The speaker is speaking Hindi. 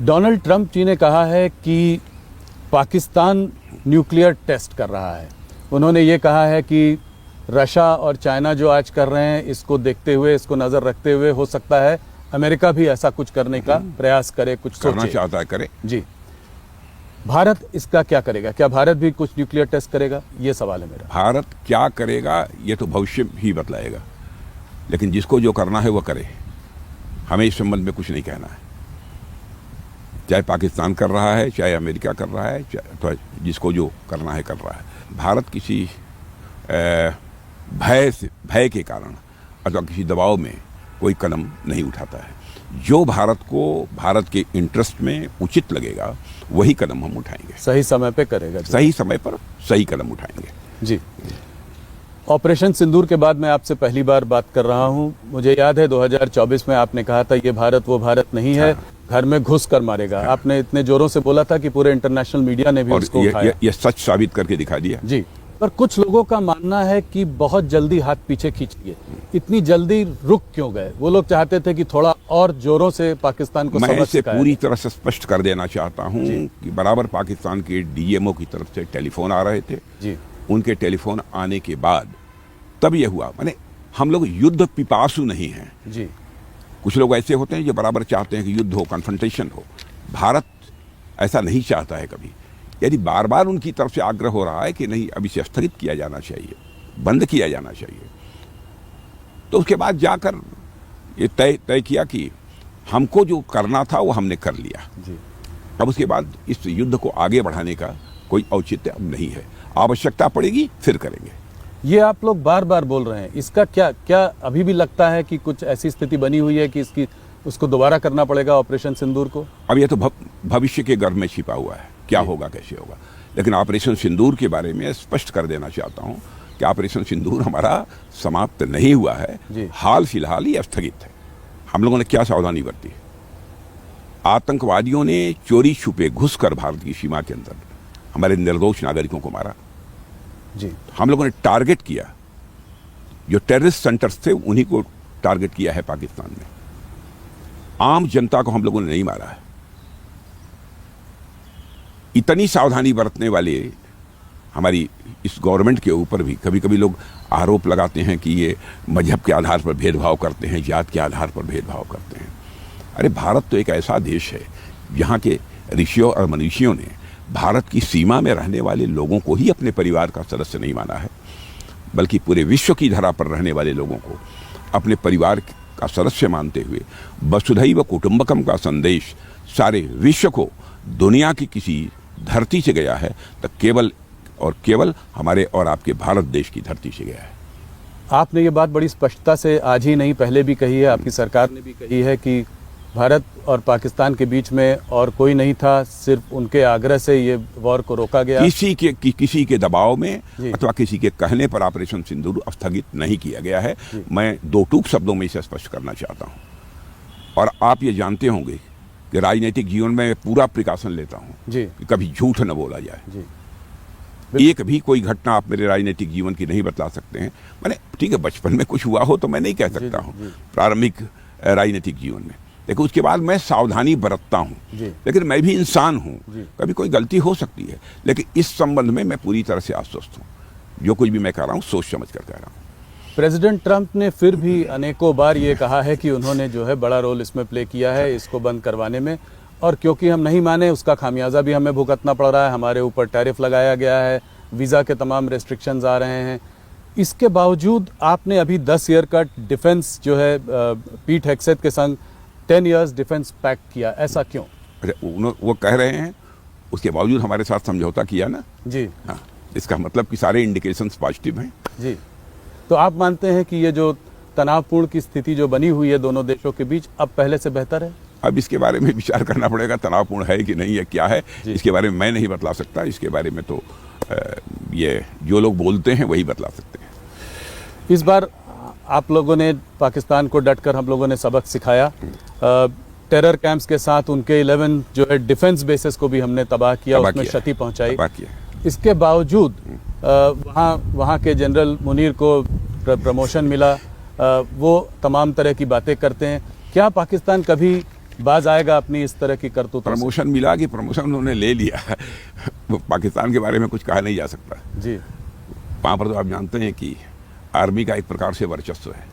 डोनाल्ड ट्रंप जी ने कहा है कि पाकिस्तान न्यूक्लियर टेस्ट कर रहा है। उन्होंने ये कहा है कि रशिया और चाइना जो आज कर रहे हैं, इसको देखते हुए, इसको नज़र रखते हुए हो सकता है अमेरिका भी ऐसा कुछ करने का प्रयास करे, कुछ करना सोचे। चाहता है, करे। जी, भारत इसका क्या करेगा? क्या भारत भी कुछ न्यूक्लियर टेस्ट करेगा? ये सवाल है मेरा। भारत क्या करेगा ये तो भविष्य ही बतलाएगा, लेकिन जिसको जो करना है वो करे। हमें इस संबंध में कुछ नहीं कहना है। चाहे पाकिस्तान कर रहा है, चाहे अमेरिका कर रहा है, तो जिसको जो करना है कर रहा है। भारत किसी भय के कारण अथवा किसी दबाव में कोई कदम नहीं उठाता है। जो भारत को भारत के इंटरेस्ट में उचित लगेगा वही कदम हम उठाएंगे। सही समय पे करेगा। सही समय पर सही कदम उठाएंगे। जी। ऑपरेशन सिंदूर के बाद मैं आपसे पहली बार बात कर रहा हूं। मुझे याद है 2024 में आपने कहा था ये भारत वो भारत नहीं है, घर में घुस कर मारेगा। आपने इतने जोरों से बोला था कि पूरे इंटरनेशनल मीडिया ने भी उसको उठाया। ये सच साबित करके दिखा दिया। जी, पर कुछ लोगों का मानना है कि बहुत जल्दी हाथ पीछे खींच लिए। इतनी जल्दी रुक क्यों गए? वो लोग चाहते थे कि थोड़ा और जोरों से पाकिस्तान को मैं सबक इसे सिखाया। पूरी तरह से स्पष्ट कर देना चाहता हूं कि बराबर पाकिस्तान के डीएमओ की तरफ से टेलीफोन आ रहे थे। जी। उनके टेलीफोन आने के बाद तब यह हुआ। माने हम लोग युद्ध पिपासु नहीं हैं। जी। कुछ लोग ऐसे होते हैं जो बराबर चाहते हैं कि युद्ध हो, कन्फ्रंटेशन हो। भारत ऐसा नहीं चाहता है कभी। यदि बार बार उनकी तरफ से आग्रह हो रहा है कि नहीं, अब इसे स्थगित किया जाना चाहिए, बंद किया जाना चाहिए, तो उसके बाद जाकर ये तय किया कि हमको जो करना था वो हमने कर लिया। जी। अब उसके बाद इस युद्ध को आगे बढ़ाने का कोई औचित्य अब नहीं है। आवश्यकता पड़ेगी फिर करेंगे। ये आप लोग बार बार बोल रहे हैं, इसका क्या अभी भी लगता है कि कुछ ऐसी स्थिति बनी हुई है कि उसको दोबारा करना पड़ेगा ऑपरेशन सिंदूर को? अब ये तो भविष्य के गर्भ में छिपा हुआ है, क्या होगा कैसे होगा। लेकिन ऑपरेशन सिंदूर के बारे में स्पष्ट कर देना चाहता हूं कि ऑपरेशन सिंदूर हमारा समाप्त नहीं हुआ है, हाल फिलहाल ही स्थगित है। हम लोगों ने क्या सावधानी बरती? आतंकवादियों ने चोरी छुपे घुसकर भारत की सीमा के अंदर हमारे निर्दोष नागरिकों को मारा। जी। हम लोगों ने टारगेट किया, जो टेररिस्ट सेंटर्स थे उन्हीं को टारगेट किया है पाकिस्तान में। आम जनता को हम लोगों ने नहीं मारा है। इतनी सावधानी बरतने वाले हमारी इस गवर्नमेंट के ऊपर भी कभी कभी लोग आरोप लगाते हैं कि ये मजहब के आधार पर भेदभाव करते हैं, जात के आधार पर भेदभाव करते हैं। अरे भारत तो एक ऐसा देश है जहाँ के ऋषियों और मनीषियों ने भारत की सीमा में रहने वाले लोगों को ही अपने परिवार का सदस्य नहीं माना है, बल्कि पूरे विश्व की धरा पर रहने वाले लोगों को अपने परिवार का सदस्य मानते हुए वसुधैव कुटुंबकम का संदेश सारे विश्व को दुनिया की किसी धरती से गया है तो केवल और केवल हमारे और आपके भारत देश की धरती से गया है। आपने ये बात बड़ी स्पष्टता से आज ही नहीं पहले भी कही है, आपकी सरकार ने भी कही है कि भारत और पाकिस्तान के बीच में और कोई नहीं था, सिर्फ उनके आग्रह से ये वॉर को रोका गया। किसी के दबाव में अथवा किसी के कहने पर ऑपरेशन सिंदूर स्थगित नहीं किया गया है। मैं दो टूक शब्दों में इसे स्पष्ट करना चाहता हूं। और आप ये जानते होंगे कि राजनीतिक जीवन में पूरा प्रिकॉशन लेता हूं कि कभी झूठ न बोला जाए। जी। एक भी कोई घटना आप मेरे राजनीतिक जीवन की नहीं बतला सकते हैं। मैंने ठीक है, बचपन में कुछ हुआ हो तो मैं नहीं कह सकता हूं, प्रारंभिक राजनीतिक जीवन में, लेकिन उसके बाद मैं सावधानी बरतता हूं। लेकिन मैं भी इंसान हूं, कभी कोई गलती हो सकती है, लेकिन इस संबंध में मैं पूरी तरह से आश्वस्त हूं। जो कुछ भी मैं कह रहा हूं सोच समझ कर कह रहा हूं। प्रेसिडेंट ट्रंप ने फिर भी अनेकों बार ये कहा है कि उन्होंने जो है बड़ा रोल इसमें प्ले किया है इसको बंद करवाने में, और क्योंकि हम नहीं माने उसका खामियाजा भी हमें भुगतना पड़ रहा है। हमारे ऊपर टैरिफ लगाया गया है, वीज़ा के तमाम रेस्ट्रिक्शंस आ रहे हैं। इसके बावजूद आपने अभी 10 ईयर का डिफेंस जो है पीट हेग्सेथ के संग 10 इयर्स डिफेंस पैक्ट किया, ऐसा क्यों? वो कह रहे हैं उसके बावजूद हमारे साथ समझौता किया ना। जी। हाँ, इसका मतलब कि सारे इंडिकेशंस पॉजिटिव हैं। जी। तो आप मानते हैं कि ये जो तनावपूर्ण की स्थिति जो बनी हुई है दोनों देशों के बीच, अब पहले से बेहतर है? अब इसके बारे में विचार करना पड़ेगा, तनावपूर्ण है कि नहीं है, क्या है, इसके बारे में मैं नहीं बतला सकता। इसके बारे में तो ये जो लोग बोलते हैं वही बतला सकते हैं। इस बार आप लोगों ने पाकिस्तान को डटकर हम लोगों ने सबक सिखाया। टेरर कैंप्स के साथ उनके 11 जो है डिफेंस बेसिस को भी हमने तबाह किया, उसमें क्षति पहुंचाई। इसके बावजूद वहाँ के जनरल मुनीर को प्रमोशन मिला। वो तमाम तरह की बातें करते हैं। क्या पाकिस्तान कभी बाज आएगा अपनी इस तरह की करतूतों से? प्रमोशन मिला कि प्रमोशन उन्होंने ले लिया वो पाकिस्तान के बारे में कुछ कहा नहीं जा सकता। जी। वहाँ पर तो आप जानते हैं कि आर्मी का एक प्रकार से वर्चस्व है।